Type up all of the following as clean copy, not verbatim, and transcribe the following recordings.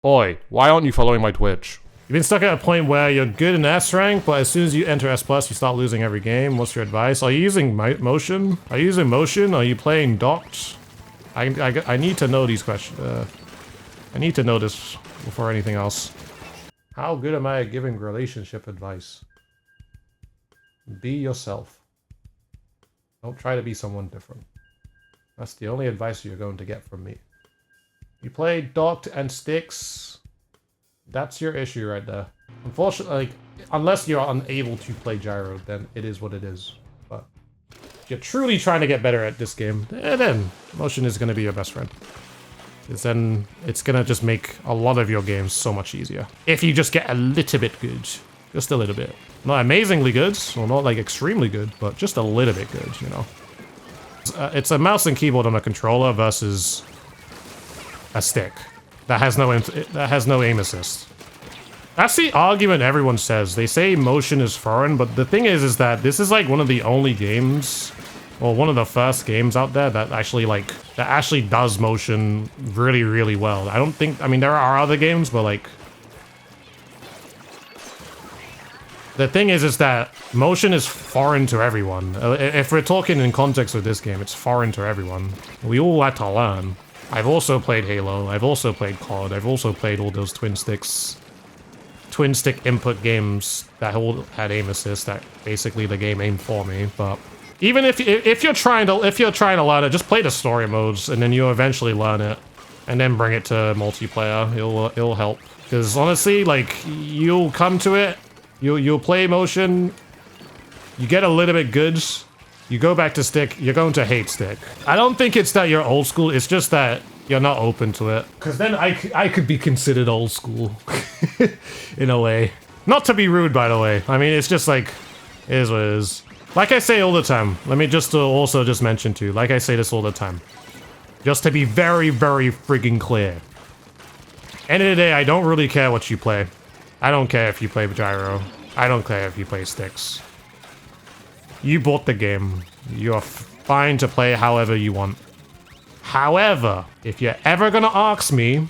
Oi, why aren't you following my Twitch? You've been stuck at a point where you're good in S rank, but as soon as you enter S+, you start losing every game. What's your advice? Are you using motion? Are you using motion? Are you playing docked? I need to know these questions. I need to know this before anything else. How good am I at giving relationship advice? Be yourself. Don't try to be someone different. That's the only advice you're going to get from me. You play docked and sticks. That's your issue right there. Unfortunately, like, unless you're unable to play gyro, then it is what it is. But if you're truly trying to get better at this game, then motion is going to be your best friend. Because then it's going to just make a lot of your games so much easier. If you just get a little bit good. Just a little bit. Not amazingly good, or not like extremely good, but just a little bit good, you know. It's a mouse and keyboard on a controller versus a stick that has no aim assist. That's the argument everyone says. They say motion is foreign, but the thing is that this is like one of the only games, or one of the first games out there that actually does motion really, really well. I mean, there are other games, but like, the thing is that motion is foreign to everyone. If we're talking in context with this game, it's foreign to everyone. We all had to learn. I've also played Halo, I've also played COD, I've also played all those twin stick input games that all had aim assist, that basically the game aimed for me. But even if you're trying to learn it, just play the story modes and then you'll eventually learn it, and then bring it to multiplayer. It'll help, because honestly, like, you'll come to it, you'll play motion, you get a little bit good. You go back to stick, you're going to hate stick. I don't think it's that you're old school, it's just that you're not open to it. Because then I could be considered old school, in a way. Not to be rude, by the way. I mean, it's just like, it is what it is. Like I say all the time, let me just also just mention too, like I say this all the time. Just to be very, very friggin' clear. End of the day, I don't really care what you play. I don't care if you play gyro. I don't care if you play sticks. You bought the game. You're fine to play however you want. However, if you're ever gonna ask me,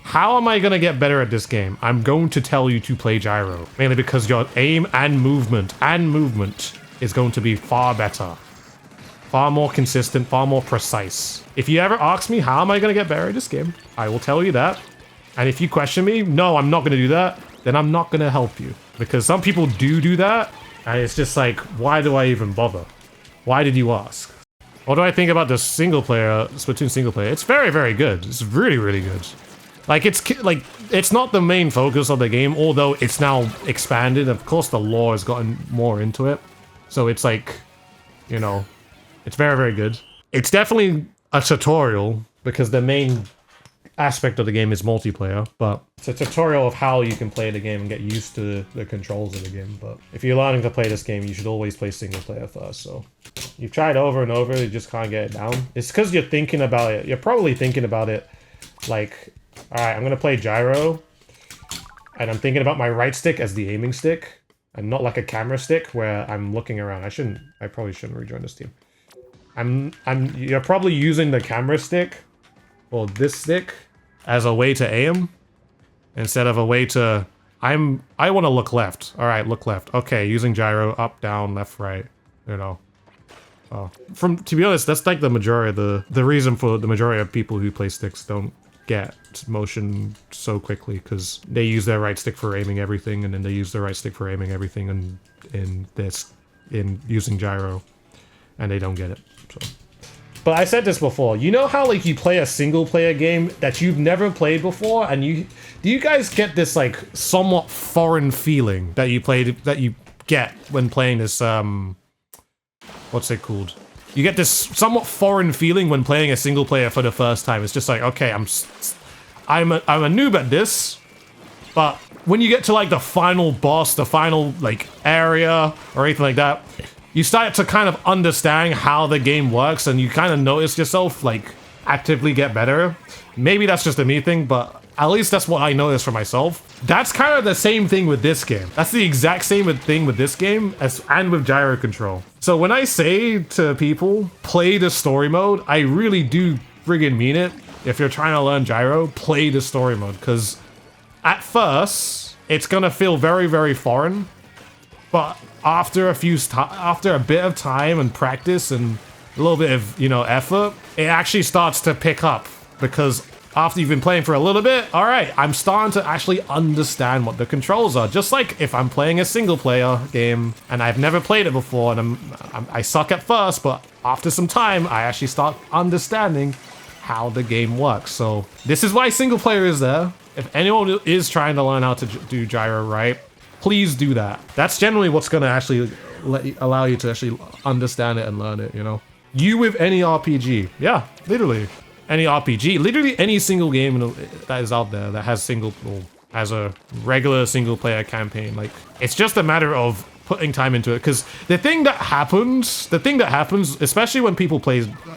how am I gonna get better at this game? I'm going to tell you to play gyro. Mainly because your aim and movement is going to be far better. Far more consistent, far more precise. If you ever ask me, how am I gonna get better at this game? I will tell you that. And if you question me, no, I'm not gonna do that, then I'm not gonna help you. Because some people do that. And it's just like, why do I even bother? Why did you ask? What do I think about the Splatoon single player? It's very, very good. It's really, really good. Like, it's not the main focus of the game, although it's now expanded. Of course, the lore has gotten more into it. So it's like, you know, it's very, very good. It's definitely a tutorial, because the main aspect of the game is multiplayer, but it's a tutorial of how you can play the game and get used to the controls of the game. But if you're learning to play this game, you should always play single player first. So you've tried over and over, you just can't get it down. It's because you're thinking about it. You're probably thinking about it like, all right, I'm gonna play gyro, and I'm thinking about my right stick as the aiming stick, and not like a camera stick where I'm looking around. I probably shouldn't rejoin this team. You're probably using the camera stick, or this stick, as a way to aim, instead of a way to, I want to look left. All right, look left. Okay, using gyro, up, down, left, right, you know. To be honest, that's like the majority of the reason for the majority of people who play sticks don't get motion so quickly, because they use their right stick for aiming everything, and then they use their right stick for aiming everything in using gyro, and they don't get it, so. But I said this before, you know how like you play a single player game that you've never played before, and do you guys get this like somewhat foreign feeling that you get when playing this what's it called? You get this somewhat foreign feeling when playing a single player for the first time. It's just like, okay, I'm a noob at this, but when you get to like the final boss, the final like area or anything like that, you start to kind of understand how the game works, and you kind of notice yourself, like, actively get better. Maybe that's just a me thing, but at least that's what I noticed for myself. That's kind of the same thing with this game. That's the exact same thing with this game and with gyro control. So when I say to people, play the story mode, I really do friggin' mean it. if you're trying to learn gyro, play the story mode, because at first it's gonna feel very, very foreign, but after a bit of time and practice and a little bit of, you know, effort, it actually starts to pick up, because after you've been playing for a little bit, all right, I'm starting to actually understand what the controls are. Just like if I'm playing a single player game and I've never played it before and I suck at first, but after some time, I actually start understanding how the game works. So this is why single player is there. If anyone is trying to learn how to do gyro right, please do that. That's generally what's going to actually allow you to actually understand it and learn it, you know? You with any RPG. Yeah, literally. Any RPG, literally any single game that is out there that has a regular single player campaign. Like, it's just a matter of putting time into it, because the thing that happens, especially when people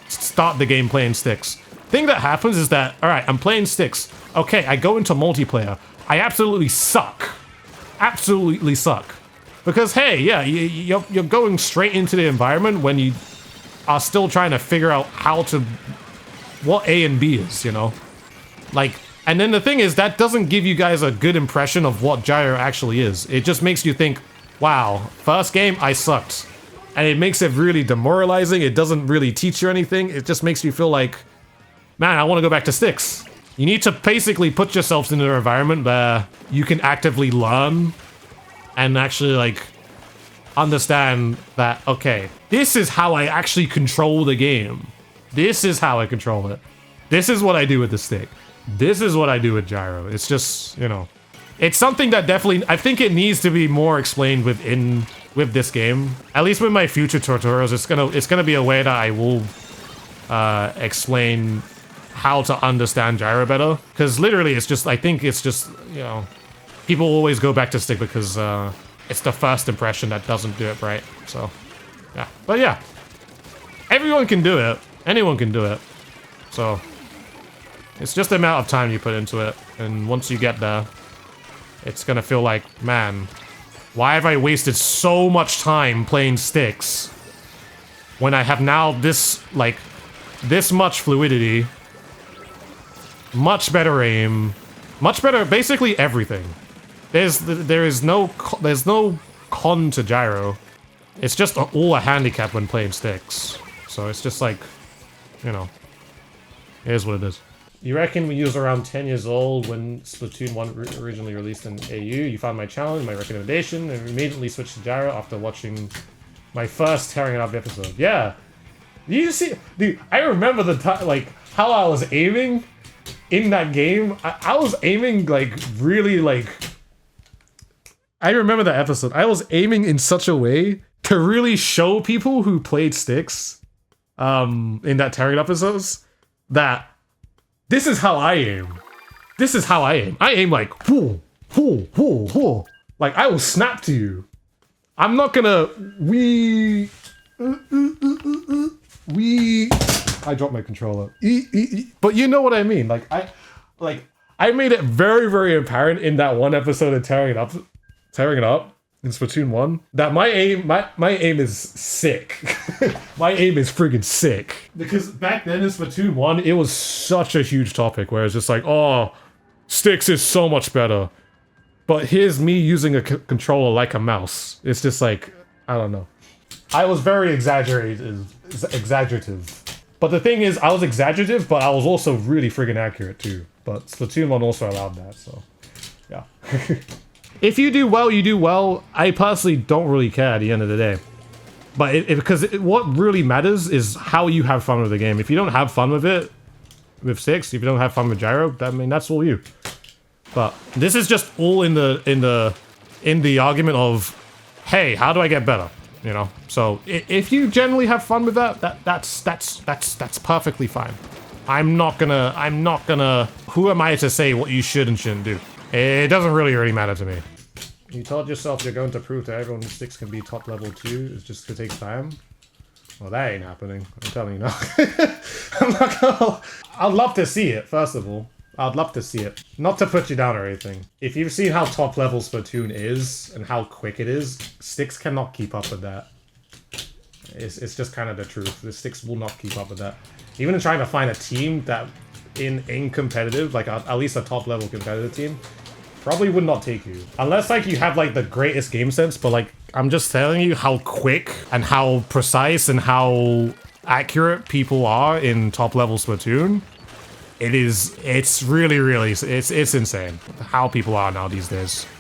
start the game playing sticks, thing that happens is that, all right, I'm playing sticks. Okay, I go into multiplayer. I absolutely suck. Absolutely suck. Because, hey, yeah, you're going straight into the environment when you are still trying to figure out what A and B is, you know? Like, and then the thing is, that doesn't give you guys a good impression of what gyro actually is. It just makes you think, wow, first game, I sucked. And it makes it really demoralizing. It doesn't really teach you anything. It just makes you feel like, man, I want to go back to sticks. You need to basically put yourselves into an environment where you can actively learn and actually, like, understand that, okay, this is how I actually control the game. This is how I control it. This is what I do with the stick. This is what I do with gyro. It's just, you know, it's something that definitely, I think it needs to be more explained with this game. At least with my future tutorials, it's gonna be a way that I will explain how to understand gyro better. Because literally, it's just, I think it's just, you know, people always go back to stick because it's the first impression that doesn't do it right. So, yeah. But yeah, everyone can do it. Anyone can do it. So, it's just the amount of time you put into it. And once you get there, it's gonna feel like, man, why have I wasted so much time playing sticks when I have now this much fluidity, much better aim, much better, basically everything. There's no con to gyro. It's just all a handicap when playing sticks. So it's just like, you know, it is what it is. You reckon when you was around 10 years old when Splatoon 1 originally released in AU, you found my challenge, my recommendation, and immediately switched to gyro after watching my first Tearing It Up episode. Yeah. You see, dude, I remember the time, like, how I was aiming in that game. I was aiming, like, really, like... I remember that episode. I was aiming in such a way to really show people who played sticks in that Tearing It Up episodes that this is how I aim. This is how I aim. I aim like, whoo, whoo, whoo, whoo. Like, I will snap to you. I'm not gonna, I dropped my controller. But you know what I mean. Like, I made it very, very apparent in that one episode of Tearing It Up in Splatoon 1, that my aim is sick. My aim is friggin' sick. Because back then in Splatoon 1, it was such a huge topic where it's just like, oh, sticks is so much better. But here's me using a controller like a mouse. It's just like, I don't know. I was very exaggerative. But the thing is, I was exaggerative, but I was also really friggin' accurate too. But Splatoon 1 also allowed that, so yeah. If you do well, you do well. I personally don't really care at the end of the day. But because what really matters is how you have fun with the game. If you don't have fun with it, with sticks, if you don't have fun with gyro, I mean, that's all you. But this is just all in the argument of, hey, how do I get better? You know. So if you generally have fun with that's perfectly fine. I'm not gonna. Who am I to say what you should and shouldn't do? It doesn't really matter to me. You told yourself you're going to prove to everyone sticks can be top level too. It's just gonna take time. Well, that ain't happening. I'm telling you now. I'm not gonna. I'd love to see it. First of all, I'd love to see it. Not to put you down or anything. If you've seen how top level Splatoon is and how quick it is, sticks cannot keep up with that. It's just kind of the truth. The sticks will not keep up with that. Even trying to find a team that in competitive, like at least a top level competitive team, probably would not take you. Unless like you have like the greatest game sense, but like I'm just telling you how quick and how precise and how accurate people are in top level Splatoon. It's really, it's insane how people are now these days.